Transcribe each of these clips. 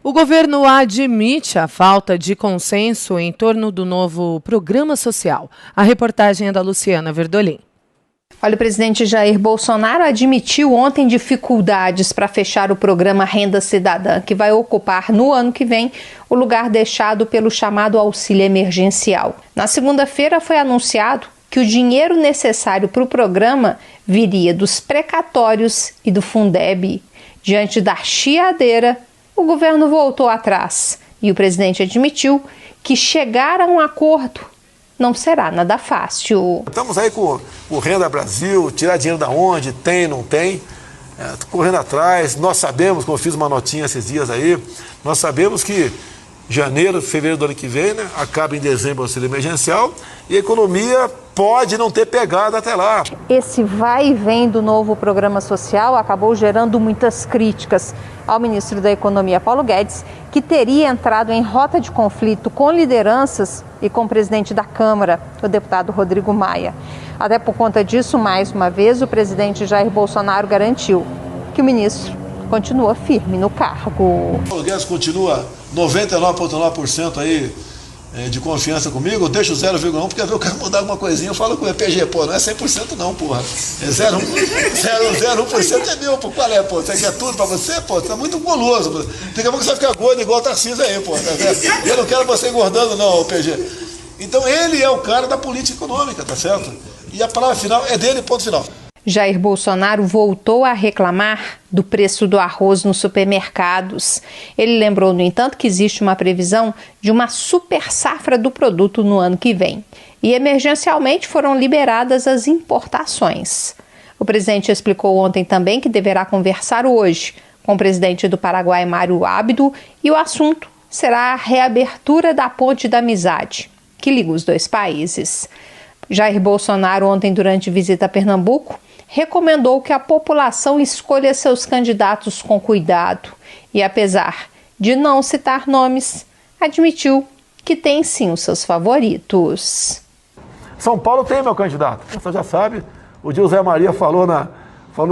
O governo admite a falta de consenso em torno do novo programa social. A reportagem é da Luciana Verdolim. Olha, o presidente Jair Bolsonaro admitiu ontem dificuldades para fechar o programa Renda Cidadã, que vai ocupar no ano que vem o lugar deixado pelo chamado auxílio emergencial. Na segunda-feira foi anunciado que o dinheiro necessário para o programa viria dos precatórios e do Fundeb. Diante da chiadeira, o governo voltou atrás e o presidente admitiu que chegar a um acordo não será nada fácil. Estamos aí com o Renda Brasil, tirar dinheiro da onde, tem, não tem, correndo atrás. Nós sabemos, como eu fiz uma notinha esses dias aí, nós sabemos que janeiro, fevereiro do ano que vem, né, acaba em dezembro o auxílio emergencial e a economia pode não ter pegado até lá. Esse vai e vem do novo programa social acabou gerando muitas críticas ao ministro da Economia, Paulo Guedes, que teria entrado em rota de conflito com lideranças e com o presidente da Câmara, o deputado Rodrigo Maia. Até por conta disso, mais uma vez, o presidente Jair Bolsonaro garantiu que o ministro continua firme no cargo. Paulo Guedes continua 99,9% aí de confiança comigo, eu deixo 0,1, porque eu quero mudar alguma coisinha, eu falo com o EPG, pô, não é 100% não, porra. É 0,1% é meu, pô, qual é, pô? Você quer tudo pra você, pô? Você tá muito goloso, pô. Daqui a pouco você vai ficar gordo igual o Tarcísio aí, pô, tá certo? Eu não quero você engordando não, EPG. Então ele é o cara da política econômica, tá certo? E a palavra final é dele, ponto final. Jair Bolsonaro voltou a reclamar do preço do arroz nos supermercados. Ele lembrou, no entanto, que existe uma previsão de uma super safra do produto no ano que vem. E emergencialmente foram liberadas as importações. O presidente explicou ontem também que deverá conversar hoje com o presidente do Paraguai, Mário Abdo, e o assunto será a reabertura da Ponte da Amizade, que liga os dois países. Jair Bolsonaro, ontem, durante visita a Pernambuco, recomendou que a população escolha seus candidatos com cuidado e, apesar de não citar nomes, admitiu que tem sim os seus favoritos. São Paulo tem meu candidato, você já sabe, o José Maria falou na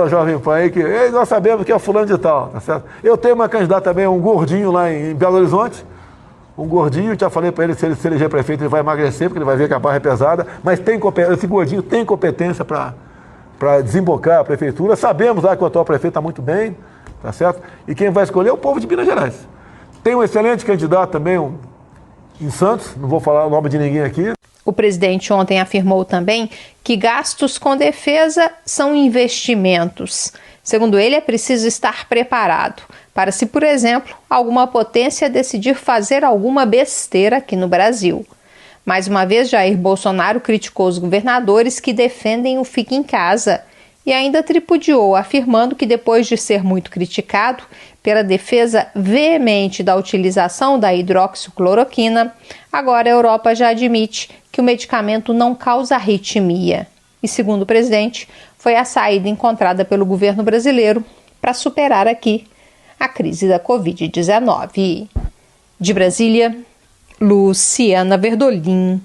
Jovem Pan aí que nós sabemos que é fulano de tal, tá certo? Eu tenho uma candidata também, um gordinho lá em Belo Horizonte, um gordinho, já falei para ele, se ele se eleger prefeito, ele vai emagrecer, porque ele vai ver que a barra é pesada, mas esse gordinho tem competência para desembocar a prefeitura. Sabemos lá que o atual prefeito está muito bem, tá certo? E quem vai escolher é o povo de Minas Gerais. Tem um excelente candidato também em Santos, não vou falar o nome de ninguém aqui. O presidente ontem afirmou também que gastos com defesa são investimentos. Segundo ele, é preciso estar preparado para se, por exemplo, alguma potência decidir fazer alguma besteira aqui no Brasil. Mais uma vez, Jair Bolsonaro criticou os governadores que defendem o fique em casa e ainda tripudiou, afirmando que depois de ser muito criticado pela defesa veemente da utilização da hidroxicloroquina, agora a Europa já admite que o medicamento não causa arritmia. E, segundo o presidente, foi a saída encontrada pelo governo brasileiro para superar aqui a crise da Covid-19. De Brasília, Luciana Verdolim.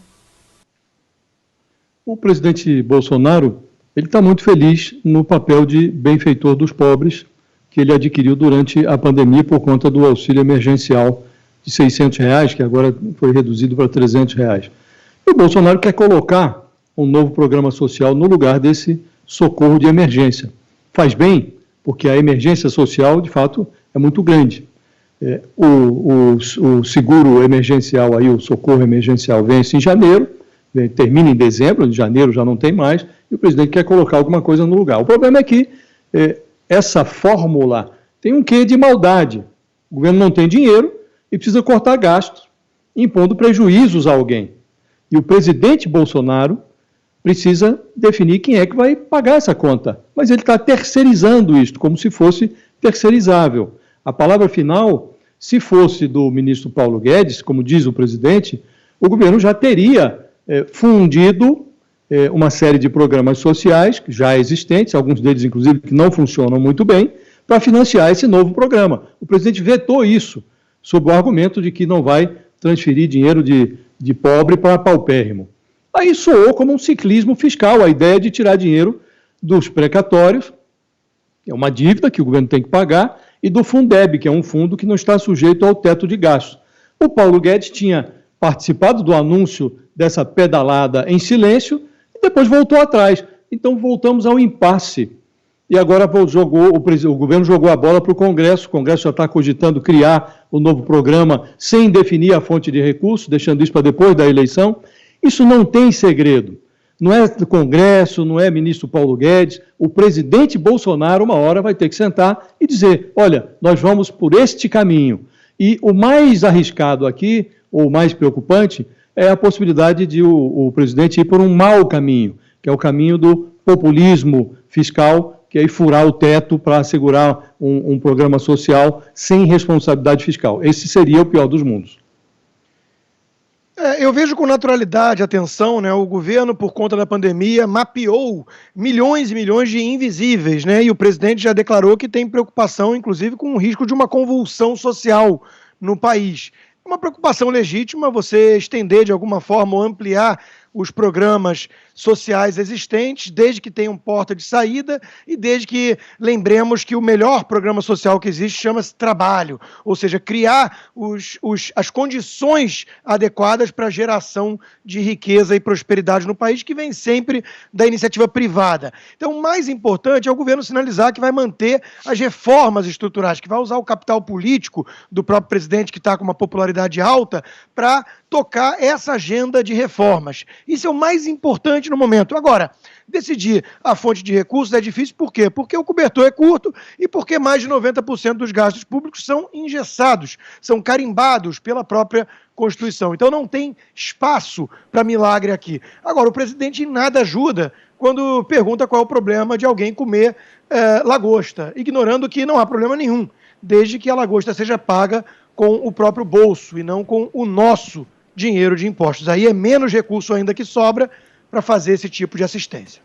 O presidente Bolsonaro está muito feliz no papel de benfeitor dos pobres que ele adquiriu durante a pandemia por conta do auxílio emergencial de R$600, que agora foi reduzido para R$300. E o Bolsonaro quer colocar um novo programa social no lugar desse socorro de emergência. Faz bem, porque a emergência social, de fato, é muito grande. O seguro emergencial, aí, o socorro emergencial, vence em janeiro, termina em dezembro, em janeiro já não tem mais, e o presidente quer colocar alguma coisa no lugar. O problema é que essa fórmula tem um quê de maldade. O governo não tem dinheiro e precisa cortar gastos, impondo prejuízos a alguém. E o presidente Bolsonaro precisa definir quem é que vai pagar essa conta. Mas ele está terceirizando isto, como se fosse terceirizável. A palavra final, se fosse do ministro Paulo Guedes, como diz o presidente, o governo já teria fundido uma série de programas sociais já existentes, alguns deles, inclusive, que não funcionam muito bem, para financiar esse novo programa. O presidente vetou isso, sob o argumento de que não vai transferir dinheiro de pobre para paupérrimo. Aí soou como um ciclismo fiscal, a ideia de tirar dinheiro dos precatórios, que é uma dívida que o governo tem que pagar, e do Fundeb, que é um fundo que não está sujeito ao teto de gastos. O Paulo Guedes tinha participado do anúncio dessa pedalada em silêncio e depois voltou atrás. Então voltamos ao impasse. E agora o governo jogou a bola para o Congresso já está cogitando criar o novo programa sem definir a fonte de recursos, deixando isso para depois da eleição. Isso não tem segredo. Não é do Congresso, não é ministro Paulo Guedes. O presidente Bolsonaro, uma hora, vai ter que sentar e dizer, olha, nós vamos por este caminho. E o mais arriscado aqui, ou mais preocupante, é a possibilidade de o presidente ir por um mau caminho, que é o caminho do populismo fiscal, que é furar o teto para assegurar um programa social sem responsabilidade fiscal. Esse seria o pior dos mundos. Eu vejo com naturalidade, atenção, né, o governo, por conta da pandemia, mapeou milhões e milhões de invisíveis, né, e o presidente já declarou que tem preocupação, inclusive, com o risco de uma convulsão social no país. É uma preocupação legítima você estender, de alguma forma, ou ampliar os programas sociais existentes, desde que tenham porta de saída e desde que lembremos que o melhor programa social que existe chama-se trabalho, ou seja, criar as condições adequadas para a geração de riqueza e prosperidade no país, que vem sempre da iniciativa privada. Então, o mais importante é o governo sinalizar que vai manter as reformas estruturais, que vai usar o capital político do próprio presidente, que está com uma popularidade alta, para tocar essa agenda de reformas. Isso é o mais importante no momento. Agora, decidir a fonte de recursos é difícil, por quê? Porque o cobertor é curto e porque mais de 90% dos gastos públicos são engessados, são carimbados pela própria Constituição. Então não tem espaço para milagre aqui. Agora, o presidente em nada ajuda quando pergunta qual é o problema de alguém comer lagosta, ignorando que não há problema nenhum, desde que a lagosta seja paga com o próprio bolso e não com o nosso dinheiro de impostos. Aí é menos recurso ainda que sobra para fazer esse tipo de assistência.